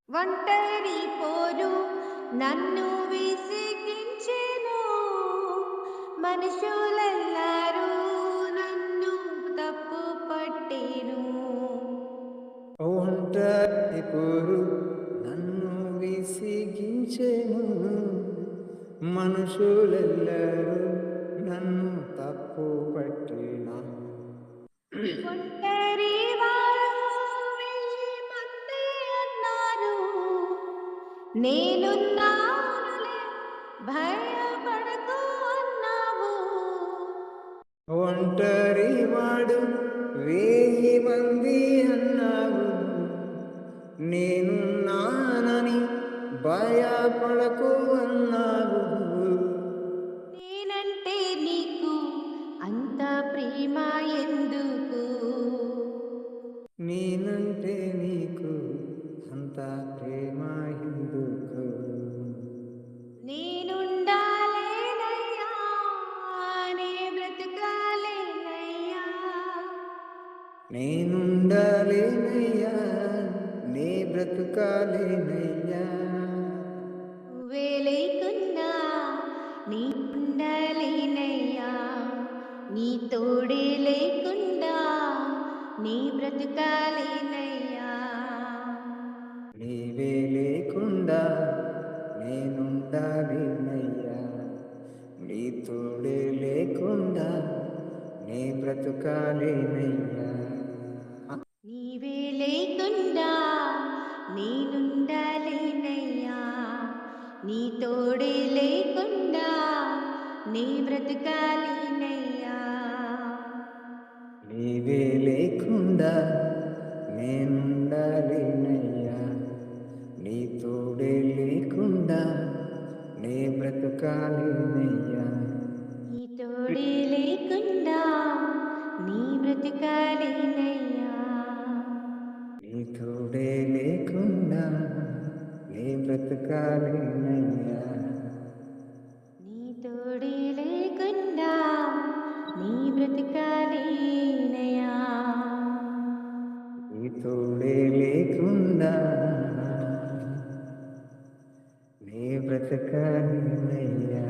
ఒంటరి పోరు నన్ను విసిగించెను. మనుషులెల్లరూ నన్ను తప్పు పట్టెను. ఒంటరి పోరు నన్ను విసిగించెను. మనుషులెల్లరూ నన్ను తప్పు పట్టినా. ఒంటరి వారు 1000 మంది అన్నారు, నేనున్నానులే భయపడకు అన్నావు. ఒంటరి వాడు 1000 మంది అన్నావు, నేనున్నానని భయపడకు అన్నావు. నేనంటే నీకు అంత ప్రేమ ఎందుకు? నేనంటే నీకు అంత ప్రేమ ఎందుకు? నేనుండాలేనయ్యా, నే బ్రతకాలేనయ్యా. నేనుండాలేనయ్యా, నే బ్రతుకాలేనయ్యా. నువ్వే లేకున్నా నీ ఉండలేనయ్యా, నీ తోడే లేకుండా నీ బ్రతకాలేనయ్యా. నీవే లేకుండా నేనుండాలేనయ్యా, నీ తోడే లేకుండా నీ బ్రతుకాలేనయ్యా. నీవే లేకుండా నేనుండలేనయ్యా, నీ తోడే లేకుండా నీ బ్రతకాలేనయ్యా. నీవే లేకుండా నేనుండాలేనయ్యా, నీ తోడే లేకుండా నీ బ్రతుకాలేనయ్యా. నీ తోడే లేకుండా నీ బ్రతకాలేనయ్యా. నీ తోడే లేకుండా నీ బ్రతుకాలేనయ్యా. నీ తోడే లేకుండా నీ బ్రతకాలేనయ్యా. నీ తోడే లేకుండా నీ బ్రతుకాలేనయ్యా.